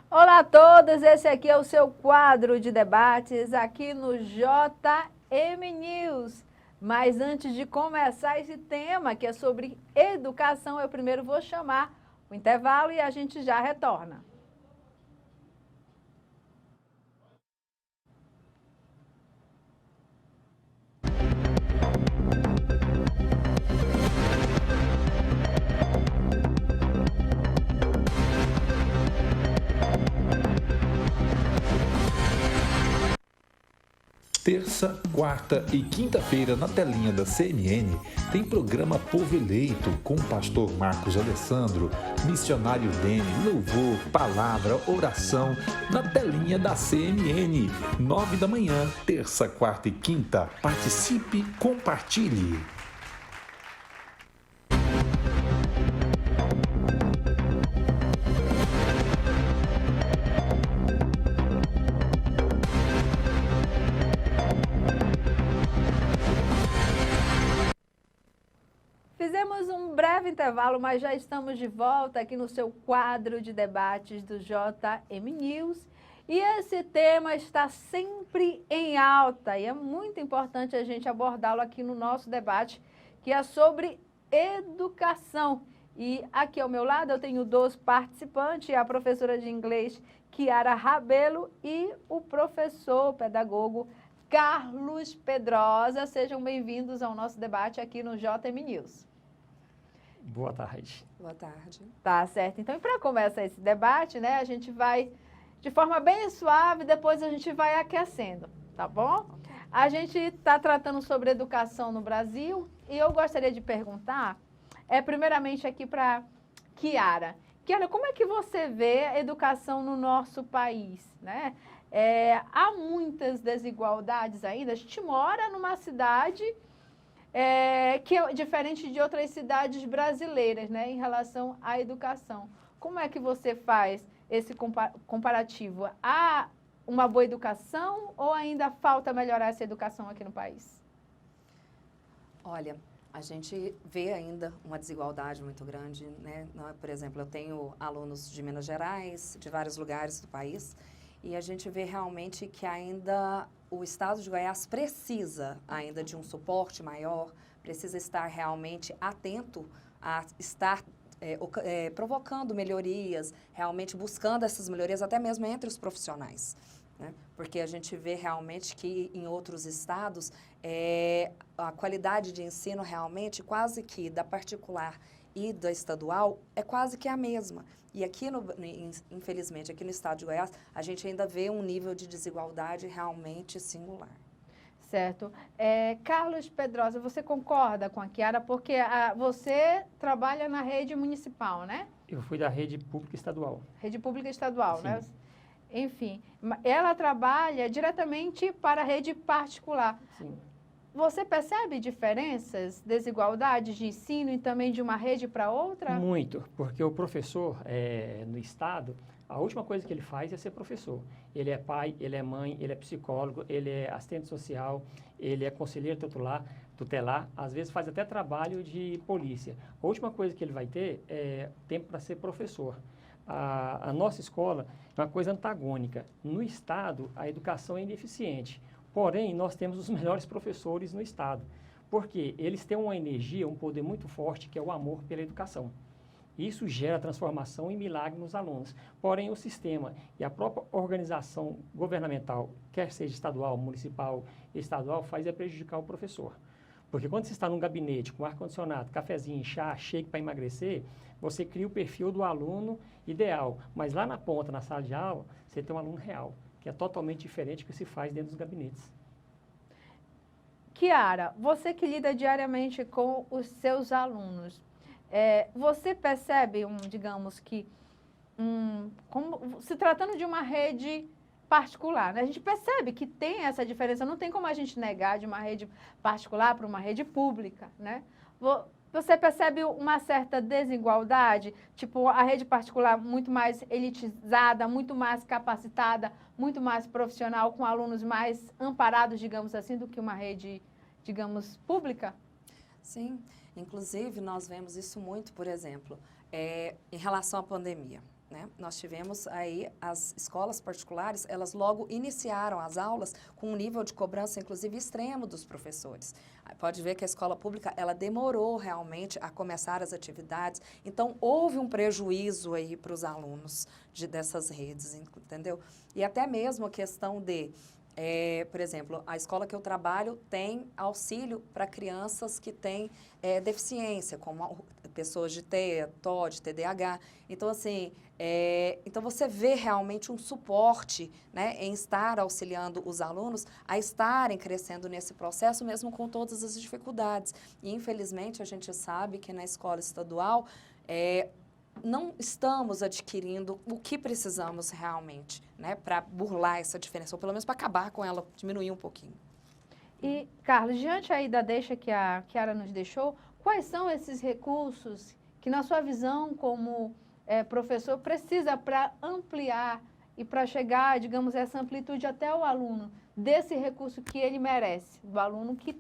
Olá a todos, esse aqui é o seu quadro de debates aqui no JM News. Mas antes de começar esse tema, que é sobre educação, eu primeiro vou chamar o intervalo e a gente já retorna. Terça, quarta e quinta-feira na telinha da CNN tem programa Povo Eleito com o pastor Marcos Alessandro, missionário Dene, louvor, palavra, oração na telinha da CNN, 9 da manhã, terça, quarta e quinta. Participe, compartilhe. Fizemos um breve intervalo, mas já estamos de volta aqui no seu quadro de debates do JM News. E esse tema está sempre em alta e é muito importante a gente abordá-lo aqui no nosso debate, que é sobre educação. E aqui ao meu lado eu tenho dois participantes, a professora de inglês Kiara Rabelo e o professor pedagogo Carlos Pedrosa. Sejam bem-vindos ao nosso debate aqui no JM News. Boa tarde. Boa tarde. Tá certo. Então, para começar esse debate, né, a gente vai de forma bem suave, depois a gente vai aquecendo, tá bom? A gente está tratando sobre educação no Brasil e eu gostaria de perguntar, primeiramente aqui para Kiara. Kiara, como é que você vê a educação no nosso país, né? Há muitas desigualdades ainda. A gente mora numa cidade que é diferente de outras cidades brasileiras, né, em relação à educação. Como é que você faz esse comparativo? Há uma boa educação ou ainda falta melhorar essa educação aqui no país? Olha, a gente vê ainda uma desigualdade muito grande, né? Por exemplo, eu tenho alunos de Minas Gerais, de vários lugares do país, e a gente vê realmente que ainda o estado de Goiás precisa ainda de um suporte maior, precisa estar realmente atento a estar provocando melhorias, realmente buscando essas melhorias até mesmo entre os profissionais, né? Porque a gente vê realmente que em outros estados a qualidade de ensino realmente quase que da particular e da estadual é quase que a mesma. E aqui, infelizmente, aqui no estado de Goiás, a gente ainda vê um nível de desigualdade realmente singular. Certo. Carlos Pedrosa, você concorda com a Kiara? Porque você trabalha na rede municipal, né? Eu fui da rede pública estadual. Rede pública estadual, Sim. Né? Enfim, ela trabalha diretamente para a rede particular. Sim. Você percebe diferenças, desigualdades de ensino e também de uma rede para outra? Muito, porque o professor no estado, a última coisa que ele faz é ser professor. Ele é pai, ele é mãe, ele é psicólogo, ele é assistente social, ele é conselheiro tutelar, às vezes faz até trabalho de polícia. A última coisa que ele vai ter é tempo para ser professor. A nossa escola é uma coisa antagônica. No estado, a educação é ineficiente. Porém, nós temos os melhores professores no estado, porque eles têm uma energia, um poder muito forte, que é o amor pela educação. Isso gera transformação e milagre nos alunos. Porém, o sistema e a própria organização governamental, quer seja estadual, municipal, estadual, faz prejudicar o professor. Porque quando você está num gabinete com ar-condicionado, cafezinho, chá, shake para emagrecer, você cria o perfil do aluno ideal. Mas lá na ponta, na sala de aula, você tem um aluno real, que é totalmente diferente do que se faz dentro dos gabinetes. Kiara, você que lida diariamente com os seus alunos, você percebe, digamos que, como, se tratando de uma rede particular, né? A gente percebe que tem essa diferença, não tem como a gente negar de uma rede particular para uma rede pública, né? Você percebe uma certa desigualdade? Tipo, a rede particular muito mais elitizada, muito mais capacitada, muito mais profissional, com alunos mais amparados, digamos assim, do que uma rede, digamos, pública? Sim, inclusive nós vemos isso muito, por exemplo, em relação à pandemia. né? Nós tivemos aí as escolas particulares, elas logo iniciaram as aulas com um nível de cobrança, inclusive, extremo dos professores. Pode ver que a escola pública, ela demorou realmente a começar as atividades, então houve um prejuízo aí para os alunos dessas redes, entendeu? E até mesmo a questão de, por exemplo, a escola que eu trabalho tem auxílio para crianças que têm deficiência, como pessoas de TEA, TOD, TDAH. Então, assim, então você vê realmente um suporte, né, em estar auxiliando os alunos a estarem crescendo nesse processo, mesmo com todas as dificuldades. E, infelizmente, a gente sabe que na escola estadual não estamos adquirindo o que precisamos realmente, né, para burlar essa diferença, ou pelo menos para acabar com ela, diminuir um pouquinho. E, Carlos, diante aí da deixa que a Chiara nos deixou, quais são esses recursos que, na sua visão como professor, precisa para ampliar e para chegar, digamos, essa amplitude até o aluno, desse recurso que ele merece, do aluno que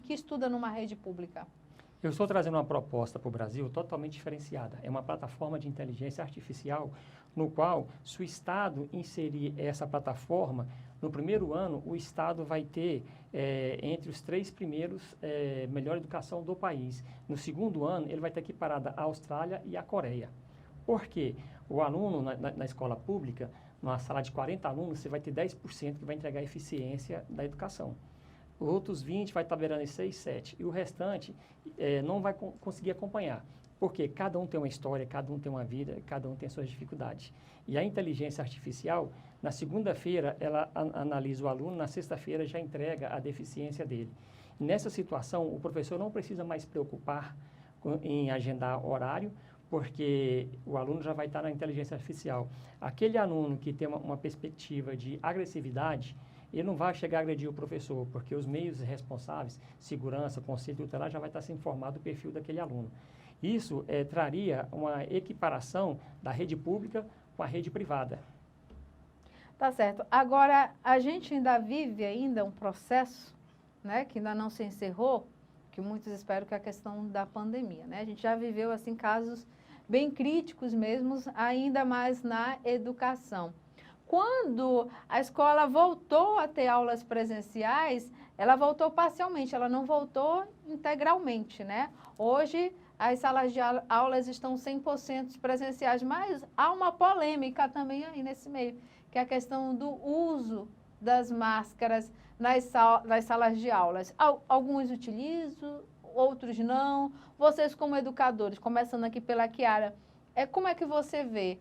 estuda numa rede pública? Eu estou trazendo uma proposta para o Brasil totalmente diferenciada. É uma plataforma de inteligência artificial no qual, se o Estado inserir essa plataforma, no primeiro ano, o Estado vai ter entre os 3 primeiros melhor educação do país. No segundo ano, ele vai ter equiparada a Austrália e a Coreia. Por quê? O aluno na escola pública, numa sala de 40 alunos, você vai ter 10% que vai entregar a eficiência da educação. Outros 20 vai estar beirando em 6, 7. E o restante não vai conseguir acompanhar. Porque cada um tem uma história, cada um tem uma vida, cada um tem suas dificuldades. E a inteligência artificial, na segunda-feira, ela analisa o aluno, na sexta-feira já entrega a deficiência dele. E nessa situação, o professor não precisa mais se preocupar em agendar horário, porque o aluno já vai estar na inteligência artificial. Aquele aluno que tem uma perspectiva de agressividade, ele não vai chegar a agredir o professor, porque os meios responsáveis, segurança, conselho tutelar, já vai estar se informado do perfil daquele aluno. Isso traria uma equiparação da rede pública com a rede privada. Tá certo. Agora, a gente ainda vive um processo, né, que ainda não se encerrou, que muitos esperam que é a questão da pandemia, né? A gente já viveu, assim, casos bem críticos mesmo, ainda mais na educação. Quando a escola voltou a ter aulas presenciais, ela voltou parcialmente, ela não voltou integralmente, né? Hoje, as salas de aulas estão 100% presenciais, mas há uma polêmica também aí nesse meio, que é a questão do uso das máscaras nas salas de aulas. Alguns utilizam, outros não. Vocês, como educadores, começando aqui pela Chiara, como é que você vê?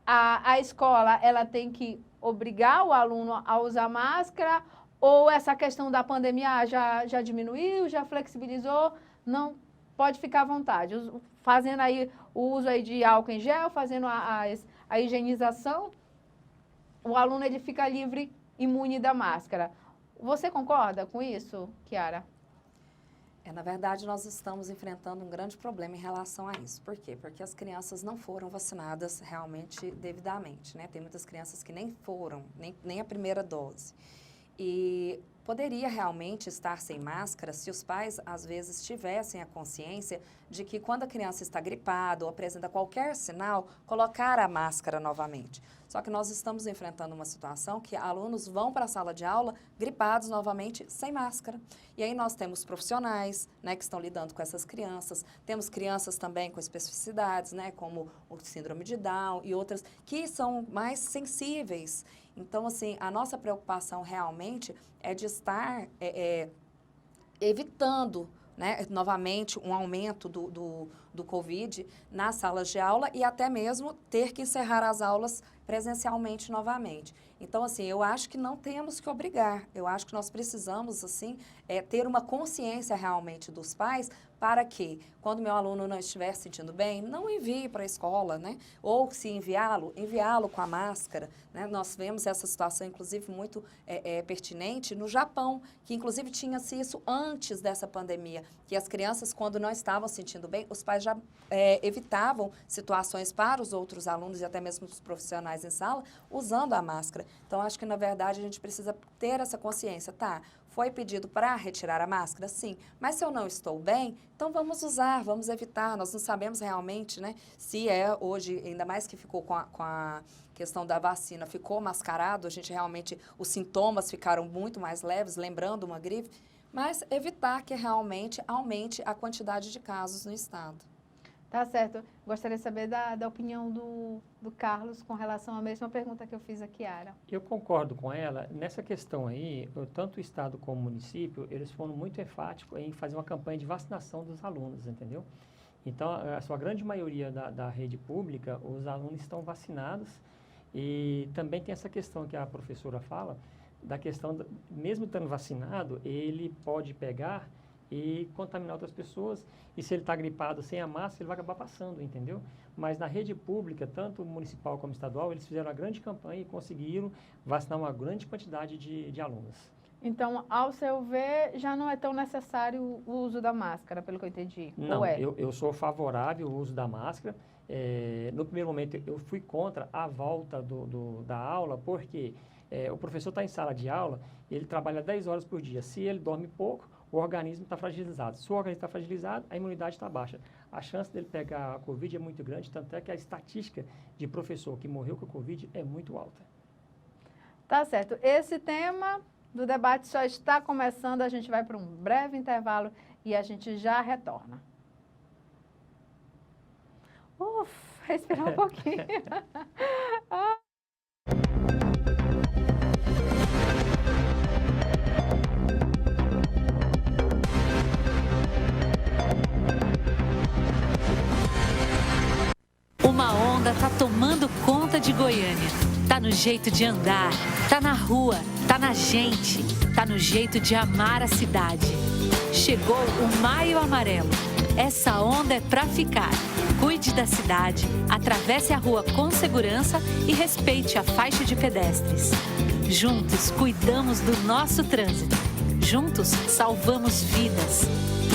A escola, ela tem que obrigar o aluno a usar máscara, ou essa questão da pandemia já diminuiu, já flexibilizou? Não, pode ficar à vontade. Fazendo aí o uso aí de álcool em gel, fazendo a higienização, o aluno ele fica livre, imune da máscara. Você concorda com isso, Chiara? Na verdade, nós estamos enfrentando um grande problema em relação a isso. Por quê? Porque as crianças não foram vacinadas realmente devidamente, né? Tem muitas crianças que nem foram, nem a primeira dose. E poderia realmente estar sem máscara se os pais, às vezes, tivessem a consciência de que quando a criança está gripada ou apresenta qualquer sinal, colocar a máscara novamente. Só que nós estamos enfrentando uma situação que alunos vão para a sala de aula gripados novamente sem máscara. E aí nós temos profissionais, né, que estão lidando com essas crianças, temos crianças também com especificidades, né, como o síndrome de Down e outras, que são mais sensíveis. Então, assim, a nossa preocupação realmente é de estar evitando, né, novamente, um aumento do Covid nas salas de aula e até mesmo ter que encerrar as aulas presencialmente novamente. Então, assim, eu acho que não temos que obrigar. Eu acho que nós precisamos, assim, ter uma consciência realmente dos pais para que, quando meu aluno não estiver se sentindo bem, não envie para a escola, né? Ou se enviá-lo com a máscara, né? Nós vemos essa situação, inclusive, muito pertinente no Japão, que, inclusive, tinha-se isso antes dessa pandemia, que as crianças, quando não estavam se sentindo bem, os pais já evitavam situações para os outros alunos e até mesmo os profissionais em sala, usando a máscara. Então, acho que, na verdade, a gente precisa ter essa consciência, tá? Foi pedido para retirar a máscara? Sim. Mas se eu não estou bem, então vamos usar, vamos evitar. Nós não sabemos realmente, né, se é hoje, ainda mais que ficou com a questão da vacina, ficou mascarado, a gente realmente, os sintomas ficaram muito mais leves, lembrando uma gripe, mas evitar que realmente aumente a quantidade de casos no estado. Tá certo. Gostaria de saber da opinião do Carlos com relação à mesma pergunta que eu fiz a Kiara. Eu concordo com ela. Nessa questão aí, tanto o Estado como o município, eles foram muito enfáticos em fazer uma campanha de vacinação dos alunos, entendeu? Então, a sua grande maioria da rede pública, os alunos estão vacinados e também tem essa questão que a professora fala, da questão, mesmo estando vacinado, ele pode pegar e contaminar outras pessoas, e se ele está gripado sem a máscara, ele vai acabar passando, entendeu? Mas na rede pública, tanto municipal como estadual, eles fizeram uma grande campanha e conseguiram vacinar uma grande quantidade de alunos. Então, ao seu ver, já não é tão necessário o uso da máscara, pelo que eu entendi? Não, ou é? eu sou favorável ao uso da máscara. No primeiro momento, eu fui contra a volta da aula, porque o professor está em sala de aula, ele trabalha 10 horas por dia. Se ele dorme pouco, o organismo está fragilizado. Se o organismo está fragilizado, a imunidade está baixa. A chance dele pegar a Covid é muito grande, tanto é que a estatística de professor que morreu com a Covid é muito alta. Tá certo. Esse tema do debate só está começando, a gente vai para um breve intervalo e a gente já retorna. Respirar um pouquinho. Uma onda tá tomando conta de Goiânia. Tá no jeito de andar, tá na rua, tá na gente, tá no jeito de amar a cidade. Chegou o Maio Amarelo. Essa onda é pra ficar. Cuide da cidade, atravesse a rua com segurança e respeite a faixa de pedestres. Juntos cuidamos do nosso trânsito. Juntos salvamos vidas.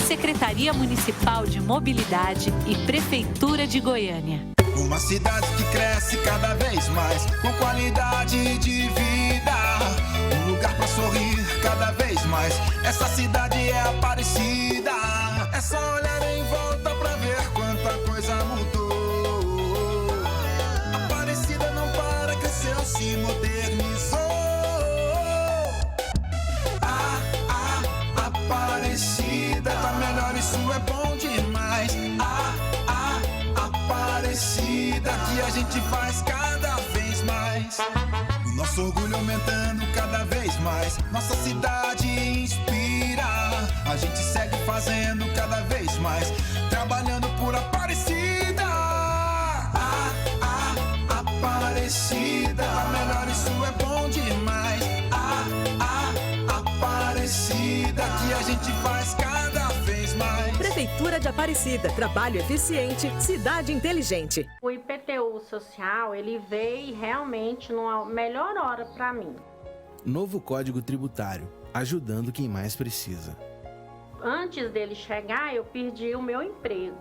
Secretaria Municipal de Mobilidade e Prefeitura de Goiânia. Uma cidade que cresce cada vez mais, com qualidade de vida. Um lugar pra sorrir cada vez mais. Essa cidade é Aparecida. É só olhar em volta pra ver quanta coisa mudou. Aparecida não para, cresceu, se modernizou. Aparecida tá melhor, isso é bom demais. Aparecida, que a gente faz cada vez mais. O nosso orgulho aumentando cada vez mais. Nossa cidade inspira. A gente segue fazendo cada vez mais. Trabalhando por Aparecida. Aparecida, tá melhor, isso é bom demais. Aparecida, que a gente faz cada vez mais. Prefeitura de Aparecida, trabalho eficiente, cidade inteligente. O IPTU social, ele veio realmente numa melhor hora para mim. Novo Código Tributário, ajudando quem mais precisa. Antes dele chegar, eu perdi o meu emprego.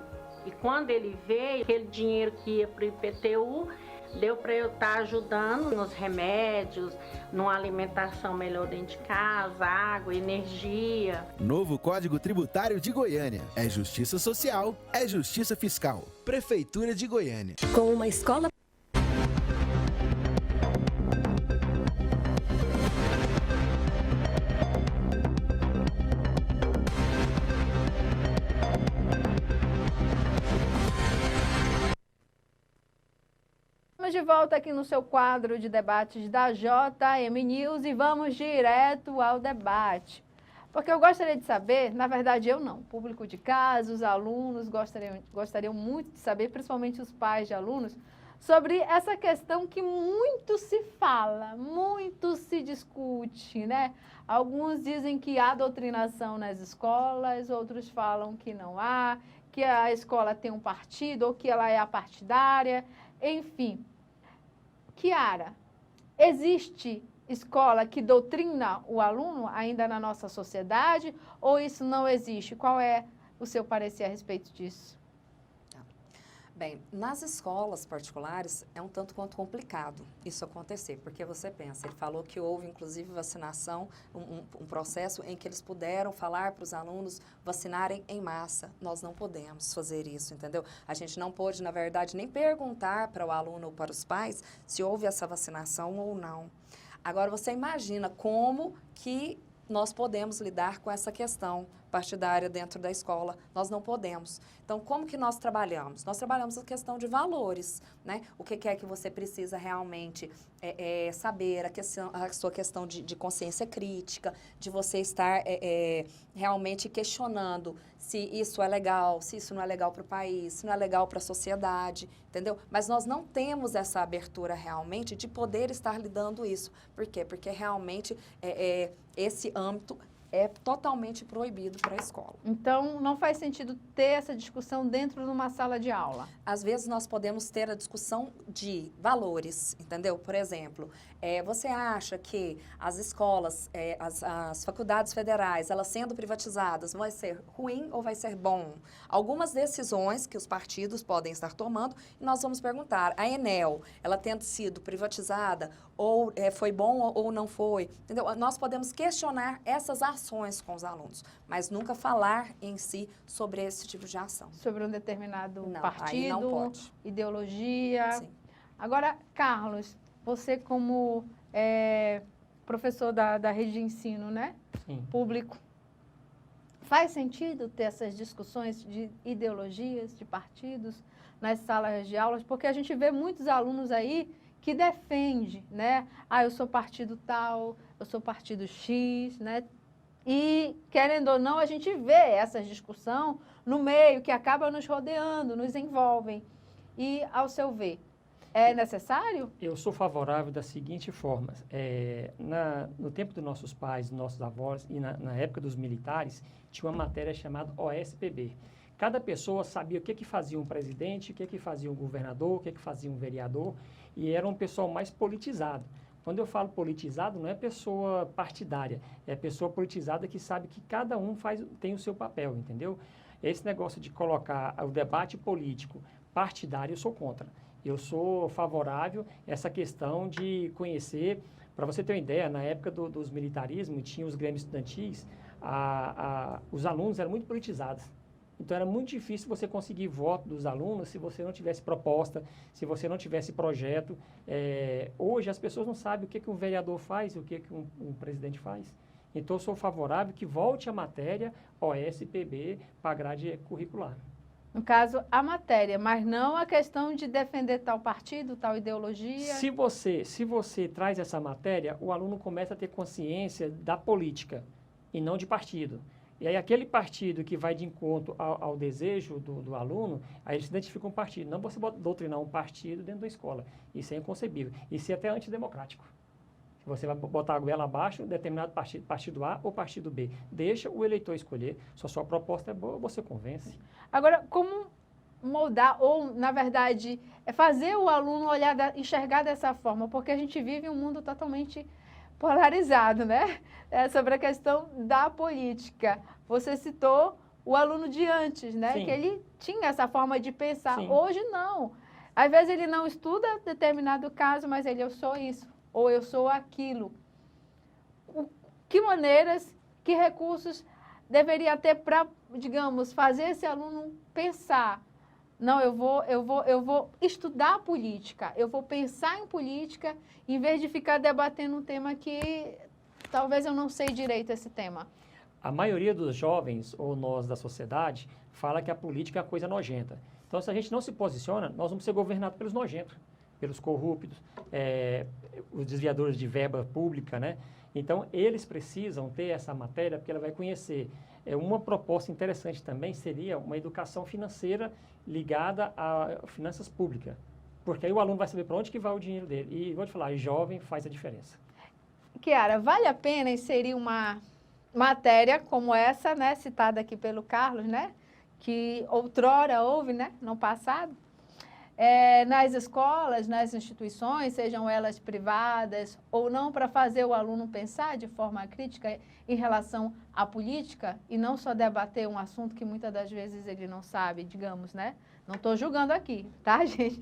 E quando ele veio, aquele dinheiro que ia para o IPTU, deu para eu estar ajudando nos remédios, numa alimentação melhor dentro de casa, água, energia. Novo Código Tributário de Goiânia. É justiça social, é justiça fiscal. Prefeitura de Goiânia. Com uma escola... De volta aqui no seu quadro de debates da JM News e vamos direto ao debate. Porque eu gostaria de saber, na verdade eu não, o público de casa, os alunos gostariam muito de saber, principalmente os pais de alunos, sobre essa questão que muito se fala, muito se discute, né? Alguns dizem que há doutrinação nas escolas, outros falam que não há, que a escola tem um partido ou que ela é apartidária, enfim. Kiara, existe escola que doutrina o aluno ainda na nossa sociedade ou isso não existe? Qual é o seu parecer a respeito disso? Bem, nas escolas particulares é um tanto quanto complicado isso acontecer, porque você pensa, ele falou que houve inclusive vacinação, um processo em que eles puderam falar para os alunos vacinarem em massa. Nós não podemos fazer isso, entendeu? A gente não pôde, na verdade, nem perguntar para o aluno ou para os pais se houve essa vacinação ou não. Agora, você imagina como que nós podemos lidar com essa questão partidária dentro da escola. Nós não podemos. Então, como que nós trabalhamos? Nós trabalhamos a questão de valores, né? O que é que você precisa realmente saber, a sua questão de consciência crítica, de você estar realmente questionando se isso é legal, se isso não é legal para o país, se não é legal para a sociedade, entendeu? Mas nós não temos essa abertura realmente de poder estar lidando isso. Por quê? Porque realmente esse âmbito é totalmente proibido para a escola. Então, não faz sentido ter essa discussão dentro de uma sala de aula? Às vezes, nós podemos ter a discussão de valores, entendeu? Por exemplo, você acha que as escolas, as faculdades federais, elas sendo privatizadas, vai ser ruim ou vai ser bom? Algumas decisões que os partidos podem estar tomando, e nós vamos perguntar, a Enel, ela tendo sido privatizada, ou foi bom ou não foi, entendeu? Nós podemos questionar essas ações com os alunos, mas nunca falar em si sobre esse tipo de ação. Sobre um determinado Não, aí partido, não pode. ideologia. Sim. Agora, Carlos, você como professor da rede de ensino, né? Sim. Público, faz sentido ter essas discussões de ideologias, de partidos nas salas de aulas? Porque a gente vê muitos alunos aí que defendem, né? Ah, eu sou partido tal, eu sou partido X, né? E, querendo ou não, a gente vê essa discussão no meio, que acaba nos rodeando, nos envolvem. E, ao seu ver, é necessário? Eu sou favorável da seguinte forma. No tempo dos nossos pais, dos nossos avós e na época dos militares, tinha uma matéria chamada OSPB. Cada pessoa sabia o que fazia um presidente, o que fazia um governador, o que fazia um vereador, e era um pessoal mais politizado. Quando eu falo politizado, não é pessoa partidária, é pessoa politizada que sabe que cada um tem o seu papel, entendeu? Esse negócio de colocar o debate político partidário, eu sou contra. Eu sou favorável a essa questão de conhecer, para você ter uma ideia, na época dos militarismos, tinha os grêmios estudantis, os alunos eram muito politizados. Então, era muito difícil você conseguir voto dos alunos se você não tivesse proposta, se você não tivesse projeto. Hoje, as pessoas não sabem o que um vereador faz, o que um presidente faz. Então, eu sou favorável que volte a matéria OSPB para a grade curricular. No caso, a matéria, mas não a questão de defender tal partido, tal ideologia. Se você traz essa matéria, o aluno começa a ter consciência da política e não de partido. E aí, aquele partido que vai de encontro ao desejo do aluno, aí ele se identifica com um partido. Não você doutrinar um partido dentro da escola. Isso é inconcebível. Isso é até antidemocrático. Se você vai botar a goela abaixo, determinado partido, partido A ou partido B. Deixa o eleitor escolher. Se a sua proposta é boa, você convence. Agora, como moldar, ou, na verdade, fazer o aluno enxergar dessa forma? Porque a gente vive um mundo totalmente polarizado, né? Sobre a questão da política. Você citou o aluno de antes, né? Sim. Que ele tinha essa forma de pensar. Sim. Hoje, não. Às vezes, ele não estuda determinado caso, mas eu sou isso, ou eu sou aquilo. Que maneiras, que recursos deveria ter para, digamos, fazer esse aluno pensar? Não, eu vou estudar política, eu vou pensar em política, em vez de ficar debatendo um tema que talvez eu não sei direito esse tema. A maioria dos jovens, ou nós da sociedade, fala que a política é uma coisa nojenta. Então, se a gente não se posiciona, nós vamos ser governados pelos nojentos, pelos corruptos, os desviadores de verba pública, né? Então, eles precisam ter essa matéria, porque ela vai conhecer. Uma proposta interessante também seria uma educação financeira ligada a finanças públicas, porque aí o aluno vai saber para onde que vai o dinheiro dele. E vou te falar, jovem faz a diferença. Kiara, vale a pena inserir uma matéria como essa, né, citada aqui pelo Carlos, né, que outrora houve, né, no passado, nas escolas, nas instituições, sejam elas privadas ou não, para fazer o aluno pensar de forma crítica em relação à política e não só debater um assunto que muitas das vezes ele não sabe, digamos, né, Não estou julgando aqui, tá, gente?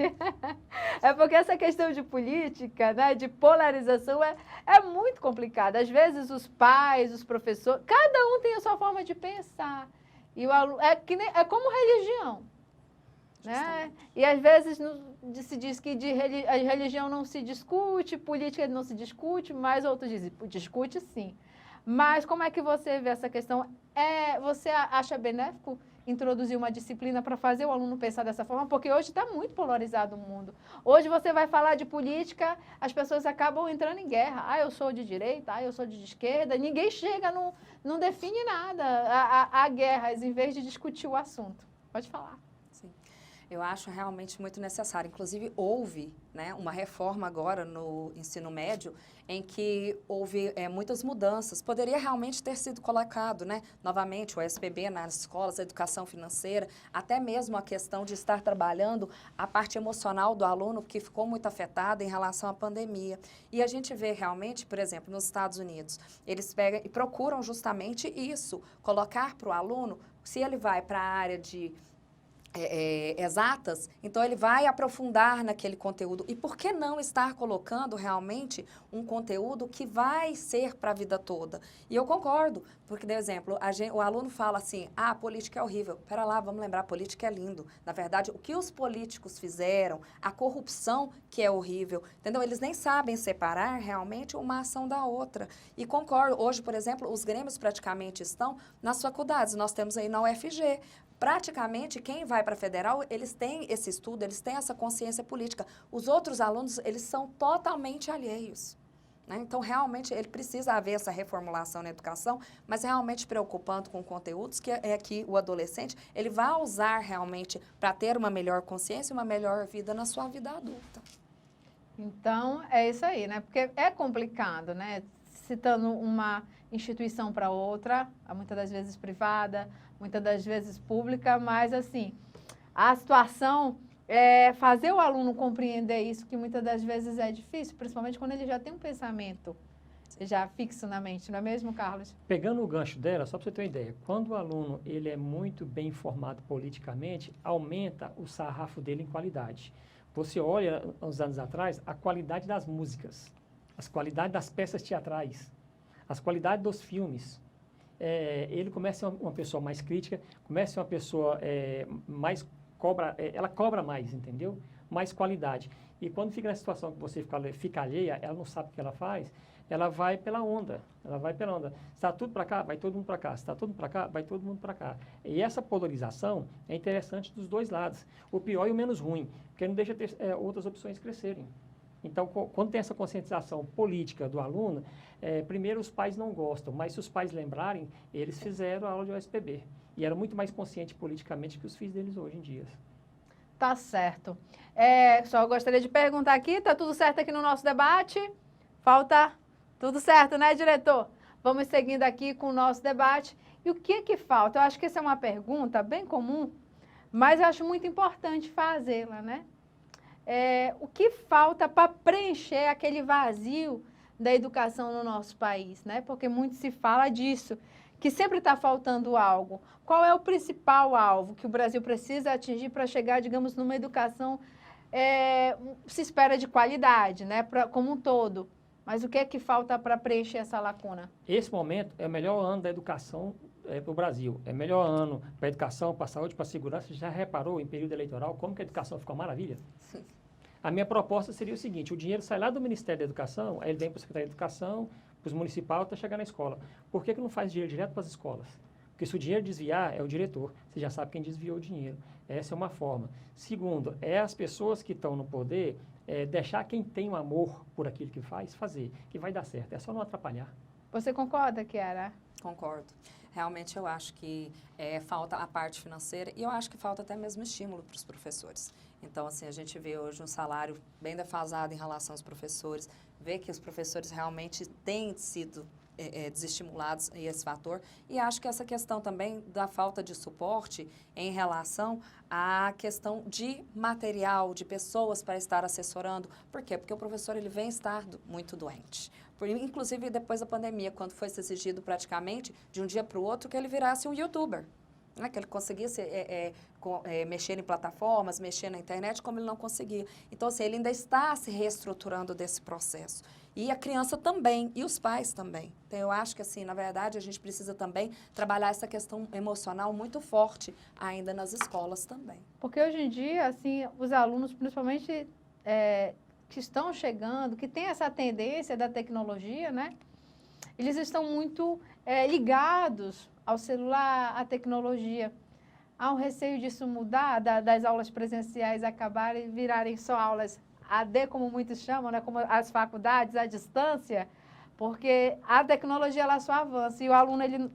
É porque essa questão de política, né, de polarização é muito complicada. Às vezes os pais, os professores, cada um tem a sua forma de pensar. E o aluno, é como religião. Né? E às vezes se diz que a religião não se discute, política não se discute, mas outros dizem, discute sim. Mas como é que você vê essa questão? Você acha benéfico introduzir uma disciplina para fazer o aluno pensar dessa forma? Porque hoje está muito polarizado o mundo. Hoje você vai falar de política, as pessoas acabam entrando em guerra. Ah, eu sou de direita, ah, eu sou de esquerda. Ninguém chega, não define nada. Há guerras em vez de discutir o assunto. Pode falar. Eu acho realmente muito necessário. Inclusive, houve, né, uma reforma agora no ensino médio em que houve muitas mudanças. Poderia realmente ter sido colocado, né, novamente o SPB nas escolas, a educação financeira, até mesmo a questão de estar trabalhando a parte emocional do aluno, que ficou muito afetada em relação à pandemia. E a gente vê realmente, por exemplo, nos Estados Unidos, eles pegam e procuram justamente isso, colocar para o aluno, se ele vai para a área de exatas, então ele vai aprofundar naquele conteúdo. E por que não estar colocando realmente um conteúdo que vai ser para a vida toda? E eu concordo, porque, por exemplo, o aluno fala assim, a política é horrível. Pera lá, vamos lembrar, a política é lindo. Na verdade, o que os políticos fizeram, a corrupção que é horrível, entendeu? Eles nem sabem separar realmente uma ação da outra. E concordo, hoje, por exemplo, os grêmios praticamente estão nas faculdades. Nós temos aí na UFG, praticamente, quem vai para a federal, eles têm esse estudo, eles têm essa consciência política. Os outros alunos, eles são totalmente alheios. Né? Então, realmente, ele precisa haver essa reformulação na educação, mas realmente preocupando com conteúdos que o adolescente, ele vai usar realmente para ter uma melhor consciência e uma melhor vida na sua vida adulta. Então, é isso aí, né? Porque é complicado, né? Citando uma instituição para outra, muitas das vezes privada, muitas das vezes pública, mas assim, a situação é fazer o aluno compreender isso, que muitas das vezes é difícil, principalmente quando ele já tem um pensamento já fixo na mente, não é mesmo, Carlos? Pegando o gancho dela, só para você ter uma ideia, quando o aluno ele é muito bem informado politicamente, aumenta o sarrafo dele em qualidade. Você olha, uns anos atrás, a qualidade das músicas, as qualidades das peças teatrais, as qualidades dos filmes. Ele começa a ser uma pessoa mais crítica, começa a ser uma pessoa mais ela cobra mais, entendeu? Mais qualidade. E quando fica na situação que você fica alheia, ela não sabe o que ela faz, ela vai pela onda, Se está tudo para cá, vai todo mundo para cá. Se está tudo para cá, vai todo mundo para cá. E essa polarização é interessante dos dois lados, o pior e o menos ruim, porque não deixa ter outras opções crescerem. Então, quando tem essa conscientização política do aluno, primeiro os pais não gostam, mas se os pais lembrarem, eles fizeram a aula de USPB. E eram muito mais conscientes politicamente que os filhos deles hoje em dia. Tá certo. Só gostaria de perguntar aqui, tá tudo certo aqui no nosso debate? Falta tudo certo, né, diretor? Vamos seguindo aqui com o nosso debate. E o que falta? Eu acho que essa é uma pergunta bem comum, mas eu acho muito importante fazê-la, né? O que falta para preencher aquele vazio da educação no nosso país, né? Porque muito se fala disso, que sempre está faltando algo. Qual é o principal alvo que o Brasil precisa atingir para chegar, digamos, numa educação, se espera de qualidade, né? Como um todo. Mas o que é que falta para preencher essa lacuna? Esse momento é o melhor ano da educação para o Brasil. É o melhor ano para a educação, para a saúde, para a segurança. Você já reparou em período eleitoral como que a educação ficou uma maravilha? Sim. A minha proposta seria o seguinte, o dinheiro sai lá do Ministério da Educação, aí ele vem para o Secretaria de Educação, para os municipais, até chegar na escola. Por que não faz dinheiro direto para as escolas? Porque se o dinheiro desviar, é o diretor. Você já sabe quem desviou o dinheiro. Essa é uma forma. Segundo, as pessoas que estão no poder, deixar quem tem um amor por aquilo que faz, fazer, que vai dar certo. É só não atrapalhar. Você concorda, Kiara? Concordo. Realmente eu acho que falta a parte financeira e eu acho que falta até mesmo estímulo para os professores. Então, assim, a gente vê hoje um salário bem defasado em relação aos professores, vê que os professores realmente têm sido desestimulados a esse fator. E acho que essa questão também da falta de suporte em relação à questão de material, de pessoas para estar assessorando. Por quê? Porque o professor ele vem estar muito doente. Inclusive, depois da pandemia, quando foi se exigido praticamente, de um dia para o outro, que ele virasse um youtuber. Né? Que ele conseguisse mexer em plataformas, mexer na internet, como ele não conseguia. Então, assim, ele ainda está se reestruturando desse processo. E a criança também, e os pais também. Então, eu acho que, assim, na verdade, a gente precisa também trabalhar essa questão emocional muito forte ainda nas escolas também. Porque hoje em dia, assim, os alunos, principalmente que estão chegando, que têm essa tendência da tecnologia, né? Eles estão muito ligados ao celular, à tecnologia. Há um receio disso mudar, das aulas presenciais acabarem e virarem só aulas AD, como muitos chamam, né? Como as faculdades, à distância, porque a tecnologia ela só avança e o aluno,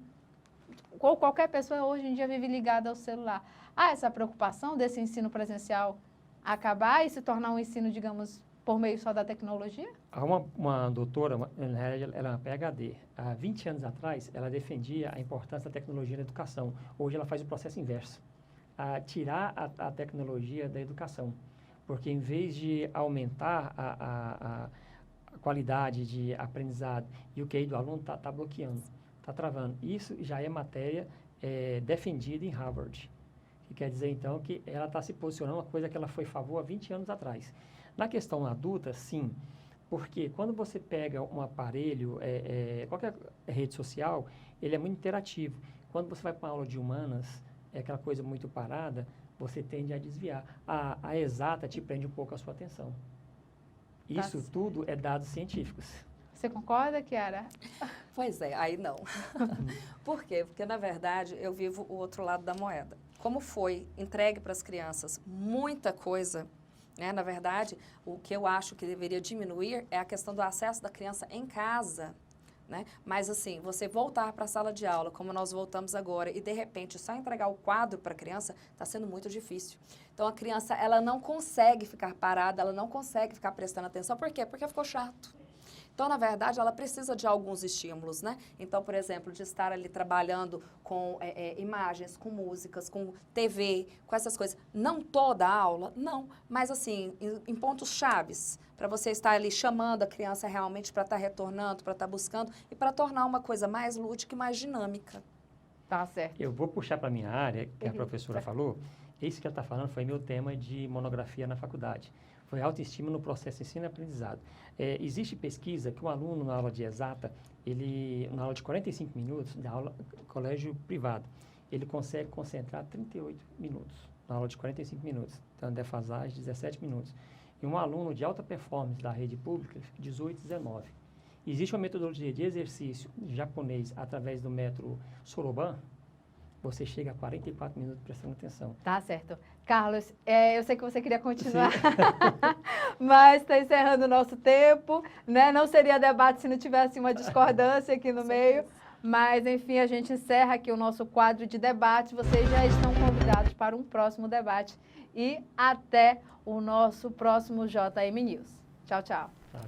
ou qualquer pessoa hoje em dia vive ligada ao celular. Há essa preocupação desse ensino presencial acabar e se tornar um ensino, digamos, por meio só da tecnologia? Há uma doutora, ela é uma PhD. Há 20 anos atrás, ela defendia a importância da tecnologia na educação. Hoje, ela faz o processo inverso. Tirar a tecnologia da educação. Porque, em vez de aumentar a qualidade de aprendizado e o QI do aluno, está bloqueando, está travando. Isso já é matéria defendida em Harvard. Que quer dizer, então, que ela está se posicionando uma coisa que ela foi a favor há 20 anos atrás. Na questão adulta, sim, porque quando você pega um aparelho, qualquer rede social, ele é muito interativo. Quando você vai para uma aula de humanas, é aquela coisa muito parada, você tende a desviar. A exata te prende um pouco a sua atenção. Isso tudo é dados científicos. Você concorda, Kiara? Pois é, aí não. Por quê? Porque, na verdade, eu vivo o outro lado da moeda. Como foi entregue para as crianças muita coisa, né? Na verdade, o que eu acho que deveria diminuir é a questão do acesso da criança em casa, né? Mas, assim, você voltar para a sala de aula, como nós voltamos agora, e, de repente, só entregar o quadro para a criança, está sendo muito difícil. Então, a criança, ela não consegue ficar parada, ela não consegue ficar prestando atenção. Por quê? Porque ficou chato. Então, na verdade, ela precisa de alguns estímulos, né? Então, por exemplo, de estar ali trabalhando com imagens, com músicas, com TV, com essas coisas. Não toda a aula, não. Mas, assim, em pontos chaves, para você estar ali chamando a criança realmente para estar retornando, para estar buscando e para tornar uma coisa mais lúdica e mais dinâmica. Tá certo. Eu vou puxar para a minha área, que a professora falou. Isso que ela está falando foi meu tema de monografia na faculdade. Foi autoestima no processo de ensino e aprendizado. Existe pesquisa que um aluno na aula de exata, na aula de 45 minutos, da aula colégio privado, ele consegue concentrar 38 minutos, na aula de 45 minutos. Então, defasagem, 17 minutos. E um aluno de alta performance da rede pública, 18, 19. Existe uma metodologia de exercício japonês através do método Soroban, você chega a 44 minutos prestando atenção. Tá certo. Carlos, eu sei que você queria continuar, mas está encerrando o nosso tempo, né? Não seria debate se não tivesse uma discordância aqui no meio, mas, enfim, a gente encerra aqui o nosso quadro de debate. Vocês já estão convidados para um próximo debate e até o nosso próximo JM News. Tchau, tchau. Tá,